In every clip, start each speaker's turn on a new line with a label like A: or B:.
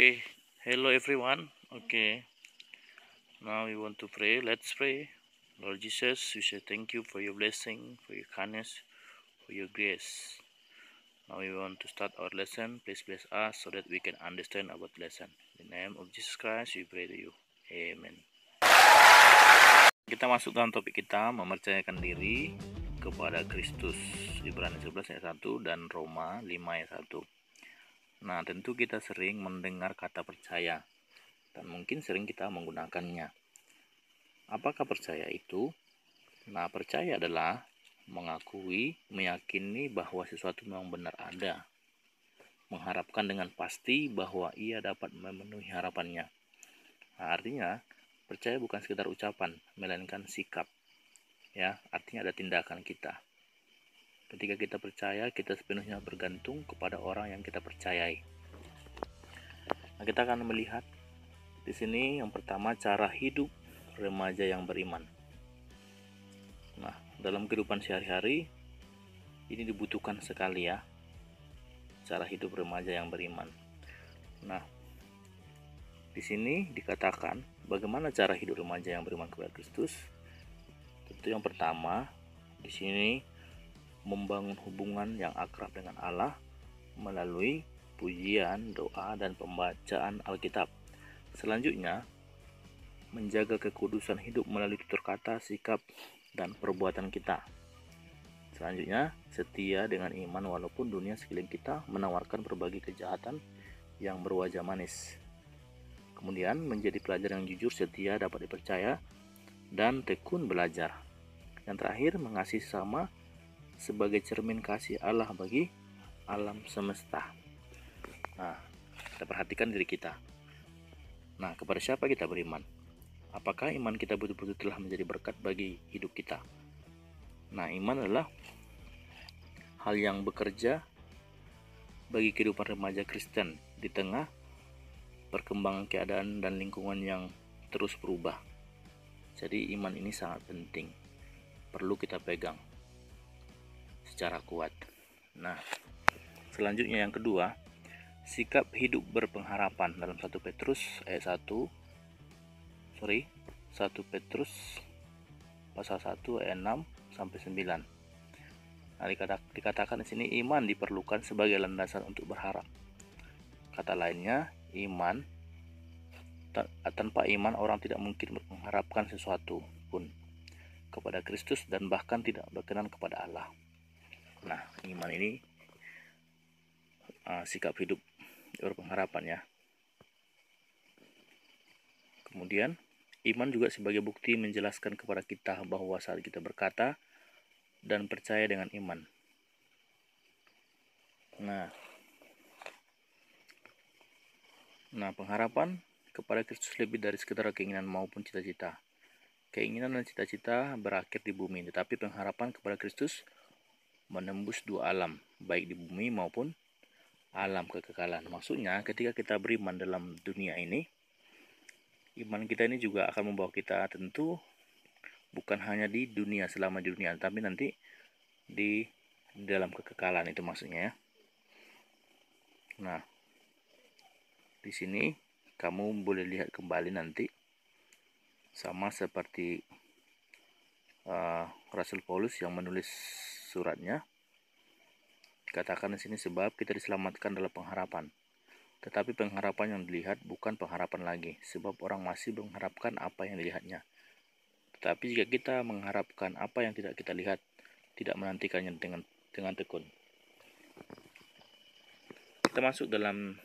A: Okay, hello everyone. Okay, now we want to pray. Let's pray. Lord Jesus, we say thank you for your blessing, for your kindness, for your grace. Now we want to start our lesson. Please bless us so that we can understand about lesson. In the name of Jesus Christ, we pray to you. Amen. Kita masuk dalam topik kita, mempercayakan diri kepada Kristus. Ibrani 11 ayat 1 dan Roma 5 ayat 1. Nah, tentu kita sering mendengar kata percaya dan mungkin sering kita menggunakannya. Apakah percaya itu? Nah, percaya adalah mengakui, meyakini bahwa sesuatu memang benar ada, mengharapkan dengan pasti bahwa ia dapat memenuhi harapannya. Nah, artinya percaya bukan sekedar ucapan, melainkan sikap. Ya, artinya ada tindakan kita. Ketika kita percaya, kita sepenuhnya bergantung kepada orang yang kita percayai. Nah, kita akan melihat di sini yang pertama cara hidup remaja yang beriman. Nah, dalam kehidupan sehari-hari ini dibutuhkan sekali ya, cara hidup remaja yang beriman. Nah, di sini dikatakan bagaimana cara hidup remaja yang beriman kepada Kristus. Tentu yang pertama di sini membangun hubungan yang akrab dengan Allah melalui pujian, doa, dan pembacaan Alkitab. Selanjutnya, menjaga kekudusan hidup melalui tutur kata, sikap, dan perbuatan kita. Selanjutnya, setia dengan iman walaupun dunia sekeliling kita menawarkan berbagai kejahatan yang berwajah manis. Kemudian, menjadi pelajar yang jujur, setia, dapat dipercaya, dan tekun belajar. Yang terakhir, mengasihi sesama sebagai cermin kasih Allah bagi alam semesta. Nah, kita perhatikan diri kita. Nah, kepada siapa kita beriman? Apakah iman kita betul-betul telah menjadi berkat bagi hidup kita? Nah, iman adalah hal yang bekerja bagi kehidupan remaja Kristen di tengah perkembangan keadaan dan lingkungan yang terus berubah. Jadi iman ini sangat penting, perlu kita pegang secara kuat. Nah, selanjutnya yang kedua, sikap hidup berpengharapan dalam 1 Petrus ayat 1 Petrus pasal 1 ayat 6 sampai 9. Nah, dikatakan di sini iman diperlukan sebagai landasan untuk berharap. Kata lainnya, tanpa iman orang tidak mungkin mengharapkan sesuatu pun kepada Kristus dan bahkan tidak berkenan kepada Allah. Nah, iman ini sikap hidup berpengharapan ya. Kemudian iman juga sebagai bukti menjelaskan kepada kita bahwa saat kita berkata dan percaya dengan iman. Nah, pengharapan kepada Kristus lebih dari sekedar keinginan maupun cita-cita. Keinginan dan cita-cita berakhir di bumi, tetapi pengharapan kepada Kristus menembus dua alam, baik di bumi maupun alam kekekalan. Maksudnya, ketika kita beriman dalam dunia ini, iman kita ini juga akan membawa kita tentu bukan hanya di dunia, selama di dunia, tapi nanti di dalam kekekalan, itu maksudnya ya. Nah, di sini kamu boleh lihat kembali nanti sama seperti Rasul Paulus yang menulis suratnya. Dikatakan di sini sebab kita diselamatkan dalam pengharapan. Tetapi pengharapan yang dilihat bukan pengharapan lagi, sebab orang masih mengharapkan apa yang dilihatnya. Tetapi jika kita mengharapkan apa yang tidak kita lihat, tidak menantikannya dengan tekun. Kita masuk dalam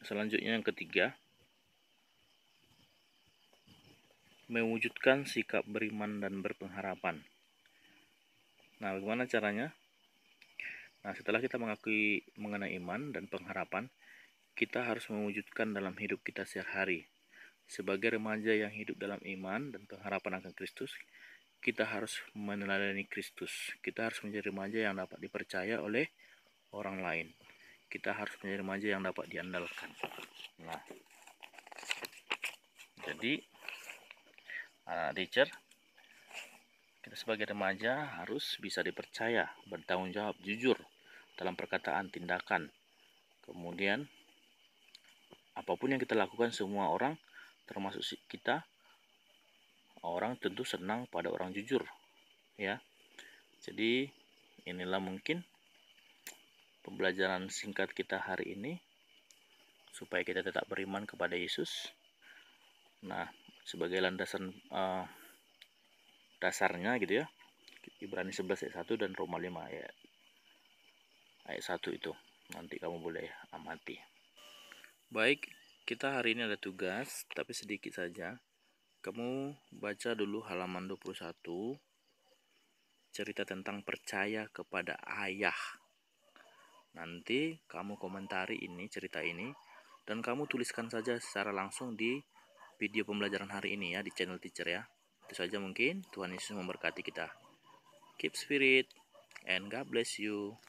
A: selanjutnya yang ketiga, mewujudkan sikap beriman dan berpengharapan. Nah, bagaimana caranya? Nah, setelah kita mengakui mengenai iman dan pengharapan, kita harus mewujudkan dalam hidup kita sehari-hari. Sebagai remaja yang hidup dalam iman dan pengharapan akan Kristus, kita harus meneladani Kristus. Kita harus menjadi remaja yang dapat dipercaya oleh orang lain. Kita harus menjadi remaja yang dapat diandalkan. Nah, jadi teacher, kita sebagai remaja harus bisa dipercaya, bertanggung jawab, jujur dalam perkataan, tindakan. Kemudian apapun yang kita lakukan, semua orang termasuk kita, orang tentu senang pada orang jujur, ya. Jadi inilah mungkin pembelajaran singkat kita hari ini supaya kita tetap beriman kepada Yesus. Nah, sebagai landasan dasarnya gitu ya, Ibrani 11 ayat 1 dan Roma 5 ayat 1 itu. Nanti kamu boleh amati. Baik, kita hari ini ada tugas, tapi sedikit saja. Kamu baca dulu halaman 21, cerita tentang percaya kepada ayah. Nanti kamu komentari ini, cerita ini, dan kamu tuliskan saja secara langsung di video pembelajaran hari ini ya, di channel teacher ya. Itu saja mungkin. Tuhan Yesus memberkati kita. Keep spirit and God bless you.